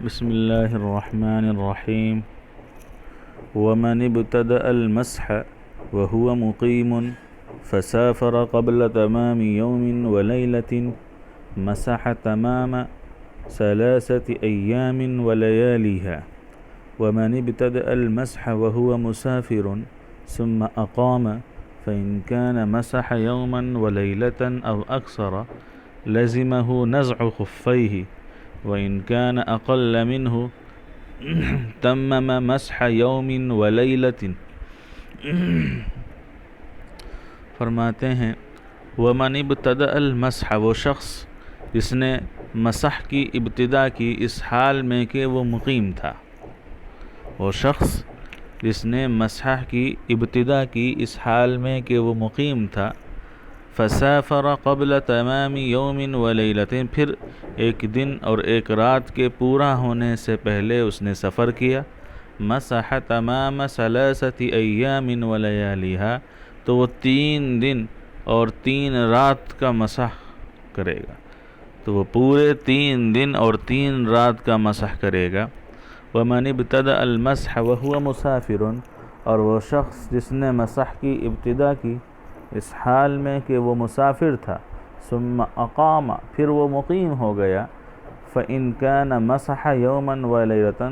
بسم الله الرحمن الرحيم. ومن ابتدأ المسح وهو مقيم فسافر قبل تمام يوم وليلة مسح تمام 3 أيام ولياليها. ومن ابتدأ المسح وهو مسافر ثم أقام فإن كان مسح يوما وليلة أو أكثر لزمه نزع خفيه، وإن كان أقل منه تمم مسح يوم وليلة. فرماتے ہیں ومن ابتدأ المسح، وہ شخص جس نے مسح کی ابتدا کی اس حال میں کہ وہ مقیم تھا. وہ شخص جس نے مسح کی ابتدا کی اس حال میں کہ وہ مقیم تھا. فسافر قبل تمام یوم ولیلۃ، پھر ایک دن اور ایک رات کے پورا ہونے سے پہلے اس نے سفر کیا. مسح تمام 3 ایام ولیالیہا، تو وہ 3 دن اور 3 رات کا مسح کرے گا. تو وہ پورے 3 دن اور 3 رات کا مسح کرے گا. ومن ابتدأ المسح وهو مسافر، اور وہ شخص جس نے مسح کی ابتدا کی اس حال میں کہ وہ مسافر تھا. ثم اقام، پھر وہ مقیم ہو گیا. فإن كان مسح يوما وليلة،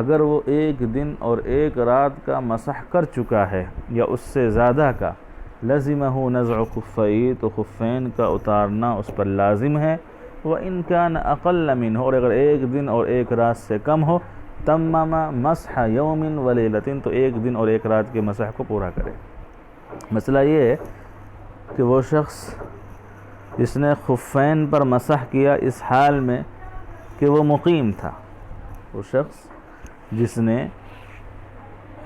اگر وہ ایک دن اور ایک رات کا مسح کر چکا ہے یا اس سے زیادہ کا، لزمہ نزع خفیہ، تو خفین کا اتارنا اس پر لازم ہے. وإن كان أقل منه، اور اگر ایک دن اور ایک رات سے کم ہو، تمم مسح یوم ولیلۃ، تو ایک دن اور ایک رات کے مسح کو پورا کرے. مسئلہ یہ ہے کہ وہ شخص جس نے خفین پر مسح کیا اس حال میں کہ وہ مقیم تھا، وہ شخص جس نے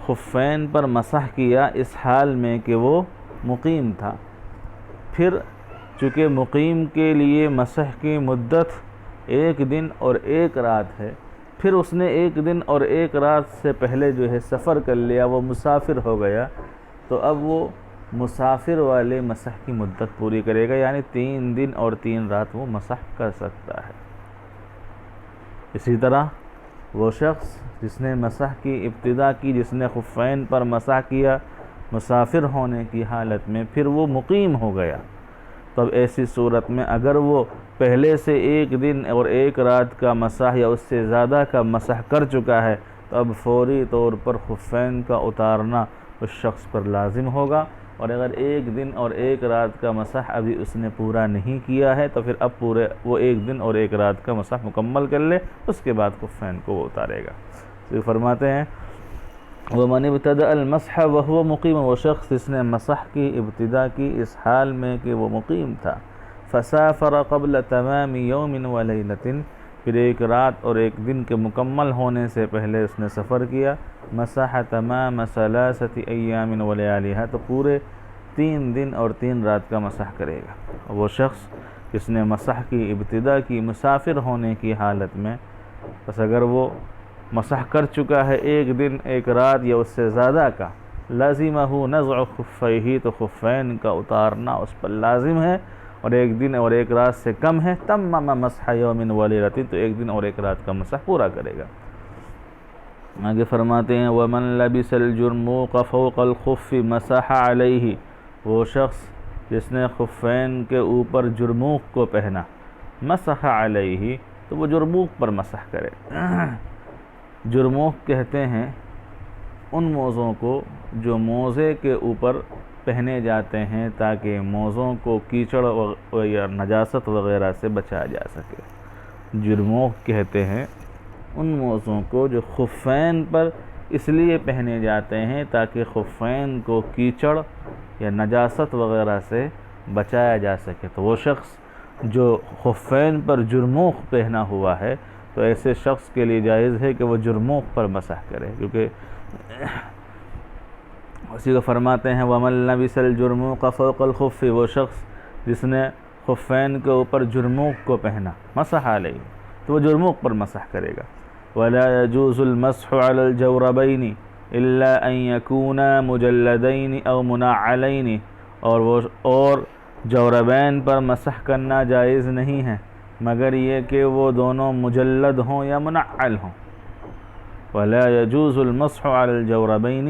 خفین پر مسح کیا اس حال میں کہ وہ مقیم تھا، پھر چونکہ مقیم کے لیے مسح کی مدت ایک دن اور ایک رات ہے، پھر اس نے ایک دن اور ایک رات سے پہلے جو ہے سفر کر لیا، وہ مسافر ہو گیا، تو اب وہ مسافر والے مسح کی مدت پوری کرے گا، یعنی 3 دن اور 3 رات وہ مسح کر سکتا ہے. اسی طرح وہ شخص جس نے مسح کی ابتدا کی، جس نے خفین پر مسح کیا مسافر ہونے کی حالت میں، پھر وہ مقیم ہو گیا، تو اب ایسی صورت میں اگر وہ پہلے سے ایک دن اور ایک رات کا مسح یا اس سے زیادہ کا مسح کر چکا ہے، تو اب فوری طور پر خفین کا اتارنا اس شخص پر لازم ہوگا. اور اگر ایک دن اور ایک رات کا مسح ابھی اس نے پورا نہیں کیا ہے، تو پھر اب وہ ایک دن اور ایک رات کا مسح مکمل کر لے، اس کے بعد خفین کو وہ اتارے گا. تو فرماتے ہیں وَمَنِ ابْتَدَأَ الْمَسْحَ وَهُوَ مُقِيمٌ، وہ شخص جس نے مسح کی ابتدا کی اس حال میں کہ وہ مقیم تھا. فَسَافَرَ قَبْلَ تَمَامِ يَوْمٍ وَلَيْلَةٍ، پھر ایک رات اور ایک دن کے مکمل ہونے سے پہلے اس نے سفر کیا. مسح تمام 3 ایام ولیالیہا، تو پورے 3 دن اور 3 رات کا مسح کرے گا. وہ شخص جس نے مسح کی ابتدا کی مسافر ہونے کی حالت میں، بس اگر وہ مسح کر چکا ہے ایک دن ایک رات یا اس سے زیادہ کا، لازمہ نزع خفیہ، تو خفین کا اتارنا اس پر لازم ہے. اور ایک دن اور ایک رات سے کم ہے، تمم مسح یوم ولیلۃ، تو ایک دن اور ایک رات کا مسح پورا کرے گا. آگے فرماتے ہیں وَمَن لَبِسَ الْجُرْمُوقَ فَوْقَ الْخُفِّ مَسَحَ عَلَيْهِ، وہ شخص جس نے خفین کے اوپر جرموق کو پہنا، مسح علیہ، تو وہ جرموق پر مسح کرے. جرموق کہتے ہیں ان موزوں کو جو موزے کے اوپر پہنے جاتے ہیں تاکہ موزوں کو کیچڑ یا نجاست وغیرہ سے بچایا جا سکے. جرموق کہتے ہیں ان موزوں کو جو خفین پر اس لیے پہنے جاتے ہیں تاکہ خفین کو کیچڑ یا نجاست وغیرہ سے بچایا جا سکے. تو وہ شخص جو خفین پر جرموق پہنا ہوا ہے، تو ایسے شخص کے لیے جائز ہے کہ وہ جرموق پر مسح کرے، کیونکہ اسی کو فرماتے ہیں وَمَن لَبِسَ الْجُرْمُوقَ فَوْقَ الْخُفِّ، وہ شخص جس نے خفین کے اوپر جرموق کو پہنا، مسح علیہ، تو وہ جرموق پر مسح کرے گا. وَلَا يَجُوزُ الْمَسْحُ عَلَى الْجَوْرَبَيْنِ إِلَّا أَن يَكُونَا مُجَلَّدَيْنِ أَوْ مُنَعَّلَيْنِ، اور جوربین پر مسح کرنا جائز نہیں ہے مگر یہ کہ وہ دونوں مجلد ہوں یا منعل ہوں. ولا يجوز المسح على الجوربین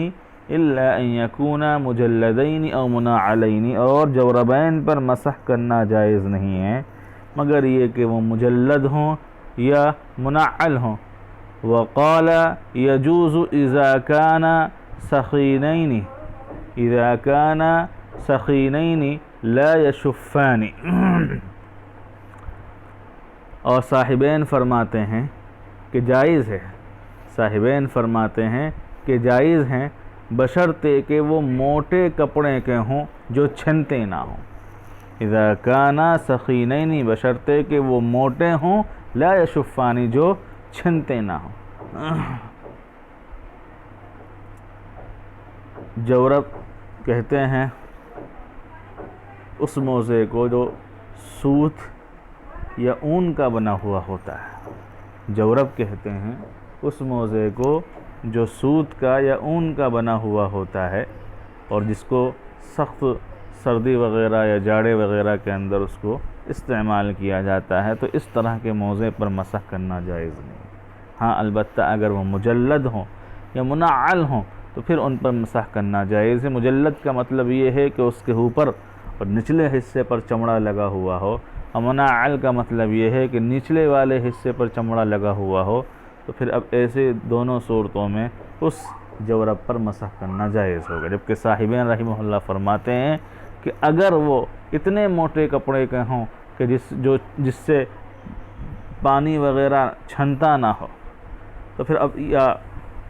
الا ان يكونا مجلدین او منعلین، اور جوربین پر مسح کرنا جائز نہیں ہے مگر یہ کہ وہ مجلد ہوں یا منعل ہوں. وقال يجوز اذا كان سخینین لا يشفان. اور صاحبین فرماتے ہیں کہ جائز ہے، صاحبین فرماتے ہیں کہ جائز ہیں بشرطے کہ وہ موٹے کپڑے کے ہوں جو چھنتے نہ ہوں. اذا کان سخینین، بشرطے کہ وہ موٹے ہوں، لا یشفانی، جو چھنتے نہ ہوں. جورب کہتے ہیں اس موزے کو جو سوت یا اون کا بنا ہوا ہوتا ہے. جورب کہتے ہیں اس موزے کو جو سوت کا یا اون کا بنا ہوا ہوتا ہے اور جس کو سخت سردی وغیرہ یا جاڑے وغیرہ کے اندر اس کو استعمال کیا جاتا ہے، تو اس طرح کے موزے پر مسح کرنا جائز نہیں. ہاں البتہ اگر وہ مجلد ہوں یا منعل ہوں تو پھر ان پر مسح کرنا جائز ہے. مجلد کا مطلب یہ ہے کہ اس کے اوپر اور نچلے حصے پر چمڑا لگا ہوا ہو، اور منعل کا مطلب یہ ہے کہ نچلے والے حصے پر چمڑا لگا ہوا ہو. تو پھر اب ایسے دونوں صورتوں میں اس جورب پر مسح کرنا جائز ہوگا. جبکہ صاحبین رحمہ اللہ فرماتے ہیں کہ اگر وہ اتنے موٹے کپڑے کے ہوں کہ جس سے پانی وغیرہ چھنتا نہ ہو، تو پھر اب یا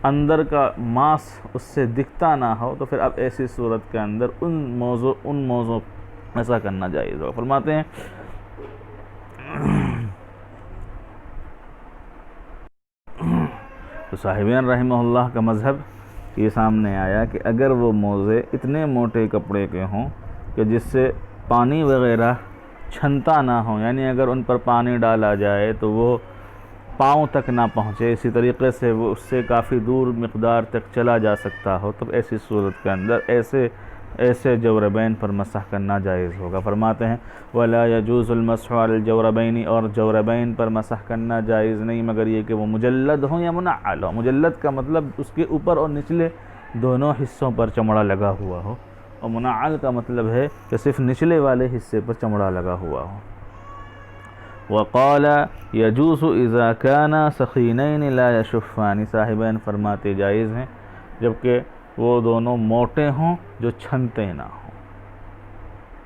اندر کا ماس اس سے دکھتا نہ ہو، تو پھر اب ایسی صورت کے اندر ان موضوع ایسا کرنا جائز ہوگا. فرماتے ہیں تو صاحبین رحمہ اللہ کا مذہب یہ سامنے آیا کہ اگر وہ موزے اتنے موٹے کپڑے کے ہوں کہ جس سے پانی وغیرہ چھنتا نہ ہو، یعنی اگر ان پر پانی ڈالا جائے تو وہ پاؤں تک نہ پہنچے، اسی طریقے سے وہ اس سے کافی دور مقدار تک چلا جا سکتا ہو، تو ایسی صورت کے اندر ایسے جوربین پر مسح کرنا جائز ہوگا. فرماتے ہیں ولا يجوز المسح على الجوربین، اور جوربین پر مسح کرنا جائز نہیں مگر یہ کہ وہ مجلد ہوں یا منعل ہوں. مجلد کا مطلب اس کے اوپر اور نچلے دونوں حصوں پر چمڑا لگا ہوا ہو، اور منعل کا مطلب ہے کہ صرف نچلے والے حصے پر چمڑا لگا ہوا ہو. وقال يجوز اذا كان سخینین لا يشفان، صاحبین فرماتے جائز ہیں جبکہ وہ دونوں موٹے ہوں جو چھنتے نہ ہوں.